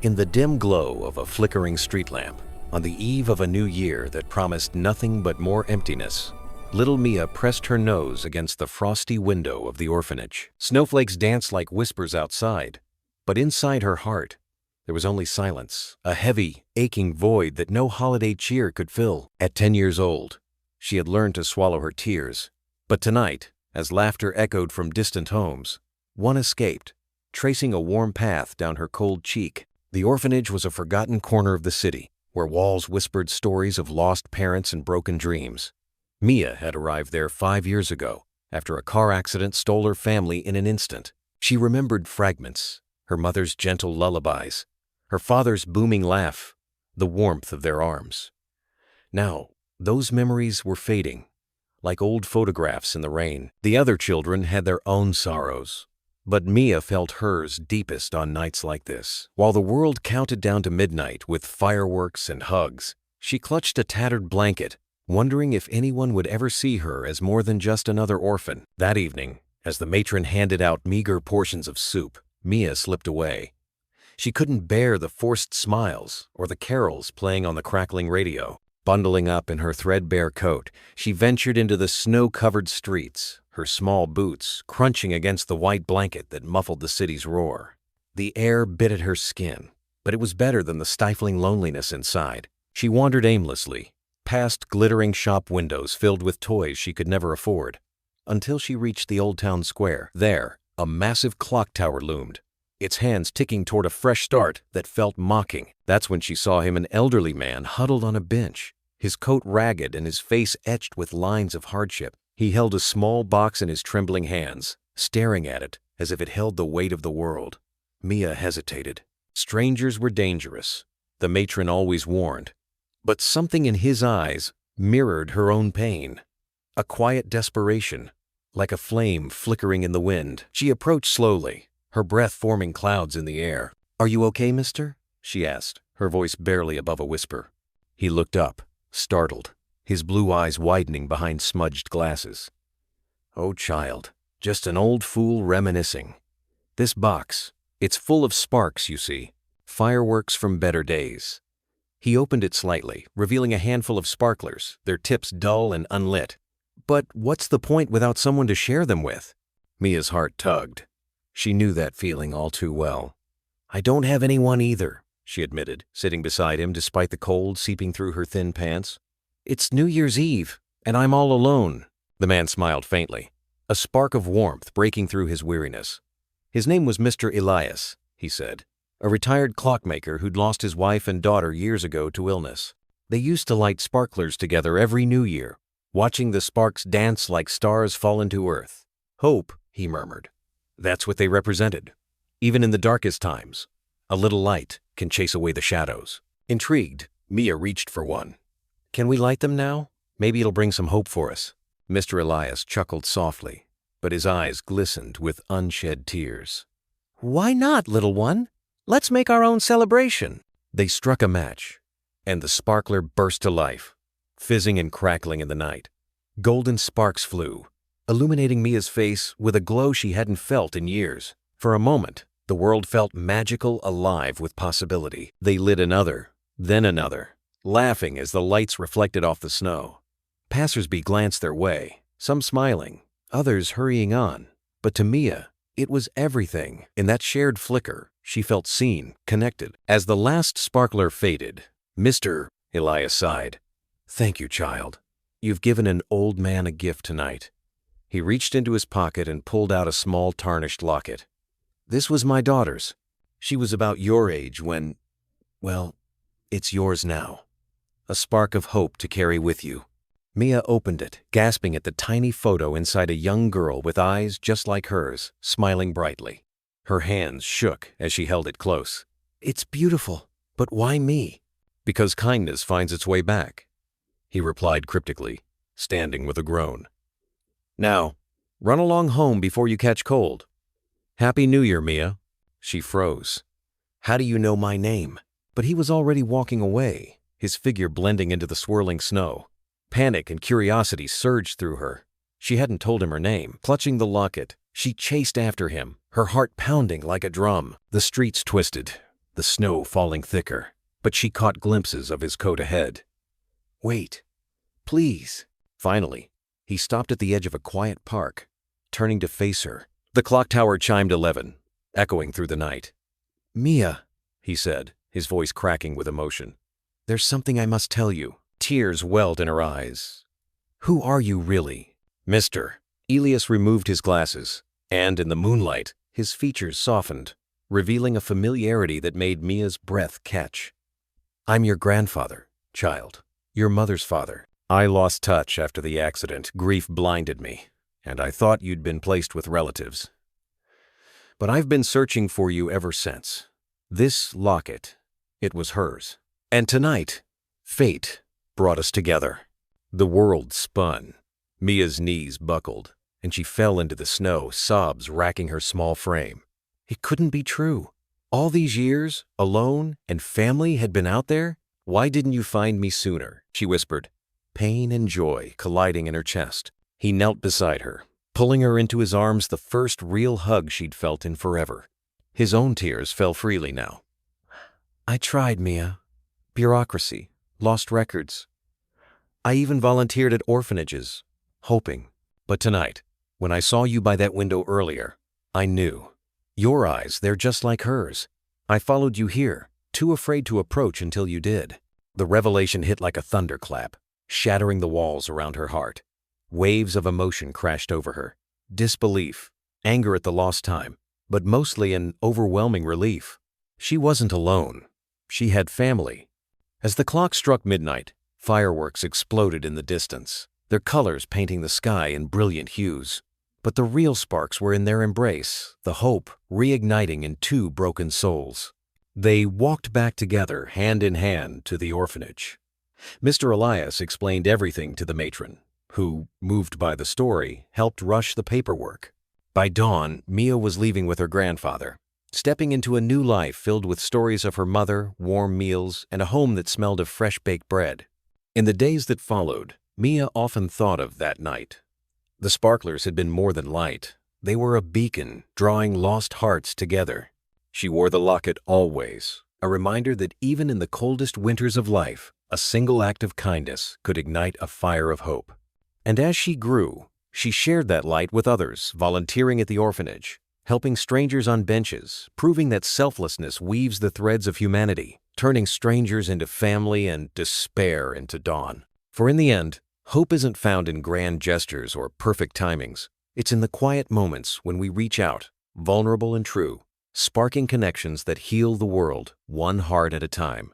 In the dim glow of a flickering street lamp, on the eve of a new year that promised nothing but more emptiness, little Mia pressed her nose against the frosty window of the orphanage. Snowflakes danced like whispers outside, but inside her heart, there was only silence, a heavy, aching void that no holiday cheer could fill. At 10 years old, she had learned to swallow her tears, but tonight, as laughter echoed from distant homes, one escaped, tracing a warm path down her cold cheek. The orphanage was a forgotten corner of the city, where walls whispered stories of lost parents and broken dreams. Mia had arrived there 5 years ago, after a car accident stole her family in an instant. She remembered fragments, her mother's gentle lullabies, her father's booming laugh, the warmth of their arms. Now, those memories were fading, like old photographs in the rain. The other children had their own sorrows, but Mia felt hers deepest on nights like this. While the world counted down to midnight with fireworks and hugs, she clutched a tattered blanket, wondering if anyone would ever see her as more than just another orphan. That evening, as the matron handed out meager portions of soup, Mia slipped away. She couldn't bear the forced smiles or the carols playing on the crackling radio. Bundling up in her threadbare coat, she ventured into the snow-covered streets, her small boots crunching against the white blanket that muffled the city's roar. The air bit at her skin, but it was better than the stifling loneliness inside. She wandered aimlessly, past glittering shop windows filled with toys she could never afford, until she reached the old town square. There, a massive clock tower loomed, its hands ticking toward a fresh start that felt mocking. That's when she saw him, an elderly man huddled on a bench, his coat ragged and his face etched with lines of hardship. He held a small box in his trembling hands, staring at it as if it held the weight of the world. Mia hesitated. Strangers were dangerous, the matron always warned, but something in his eyes mirrored her own pain, a quiet desperation, like a flame flickering in the wind. She approached slowly, her breath forming clouds in the air. "Are you okay, mister?" she asked, her voice barely above a whisper. He looked up, startled, his blue eyes widening behind smudged glasses. "Oh, child, just an old fool reminiscing. This box, it's full of sparks, you see, fireworks from better days." He opened it slightly, revealing a handful of sparklers, their tips dull and unlit. "But what's the point without someone to share them with?" Mia's heart tugged. She knew that feeling all too well. "I don't have anyone either," she admitted, sitting beside him despite the cold seeping through her thin pants. "It's New Year's Eve, and I'm all alone." The man smiled faintly, a spark of warmth breaking through his weariness. His name was Mr. Elias, he said, a retired clockmaker who'd lost his wife and daughter years ago to illness. They used to light sparklers together every New Year, watching the sparks dance like stars fallen to earth. "Hope," he murmured. "That's what they represented. Even in the darkest times, a little light can chase away the shadows." Intrigued, Mia reached for one. "Can we light them now? Maybe it'll bring some hope for us." Mr. Elias chuckled softly, but his eyes glistened with unshed tears. "Why not, little one? Let's make our own celebration." They struck a match, and the sparkler burst to life, fizzing and crackling in the night. Golden sparks flew, illuminating Mia's face with a glow she hadn't felt in years. For a moment, the world felt magical, alive with possibility. They lit another, then another, laughing as the lights reflected off the snow. Passersby glanced their way, some smiling, others hurrying on. But to Mia, it was everything. In that shared flicker, she felt seen, connected. As the last sparkler faded, "Mr. Elias sighed. "Thank you, child. You've given an old man a gift tonight." He reached into his pocket and pulled out a small tarnished locket. "This was my daughter's. She was about your age when, well, it's yours now. A spark of hope to carry with you." Mia opened it, gasping at the tiny photo inside a young girl with eyes just like hers, smiling brightly. Her hands shook as she held it close. "It's beautiful, but why me?" "Because kindness finds its way back," he replied cryptically, standing with a groan. "Now, run along home before you catch cold. Happy New Year, Mia." She froze. "How do you know my name?" But he was already walking away, his figure blending into the swirling snow. Panic and curiosity surged through her. She hadn't told him her name. Clutching the locket, she chased after him, her heart pounding like a drum. The streets twisted, the snow falling thicker, but she caught glimpses of his coat ahead. "Wait, please." Finally, he stopped at the edge of a quiet park, turning to face her. The clock tower chimed 11, echoing through the night. "Mia," he said, his voice cracking with emotion. "There's something I must tell you." Tears welled in her eyes. "Who are you really?" "Mister." Elias removed his glasses, and in the moonlight, his features softened, revealing a familiarity that made Mia's breath catch. "I'm your grandfather, child. Your mother's father. I lost touch after the accident. Grief blinded me, and I thought you'd been placed with relatives. But I've been searching for you ever since. This locket, it was hers. And tonight, fate brought us together." The world spun. Mia's knees buckled, and she fell into the snow, sobs racking her small frame. It couldn't be true. All these years, alone, and family had been out there? "Why didn't you find me sooner?" she whispered, pain and joy colliding in her chest. He knelt beside her, pulling her into his arms, the first real hug she'd felt in forever. His own tears fell freely now. "I tried, Mia. Bureaucracy, lost records. I even volunteered at orphanages, hoping. But tonight, when I saw you by that window earlier, I knew. Your eyes, they're just like hers. I followed you here, too afraid to approach until you did." The revelation hit like a thunderclap, shattering the walls around her heart. Waves of emotion crashed over her. Disbelief, anger at the lost time, but mostly an overwhelming relief. She wasn't alone. She had family. As the clock struck midnight, fireworks exploded in the distance, their colors painting the sky in brilliant hues. But the real sparks were in their embrace, the hope reigniting in two broken souls. They walked back together, hand in hand, to the orphanage. Mr. Elias explained everything to the matron, who, moved by the story, helped rush the paperwork. By dawn, Mia was leaving with her grandfather, stepping into a new life filled with stories of her mother, warm meals, and a home that smelled of fresh-baked bread. In the days that followed, Mia often thought of that night. The sparklers had been more than light. They were a beacon, drawing lost hearts together. She wore the locket always, a reminder that even in the coldest winters of life, a single act of kindness could ignite a fire of hope. And as she grew, she shared that light with others, volunteering at the orphanage, helping strangers on benches, proving that selflessness weaves the threads of humanity, turning strangers into family and despair into dawn. For in the end, hope isn't found in grand gestures or perfect timings. It's in the quiet moments when we reach out, vulnerable and true, sparking connections that heal the world one heart at a time.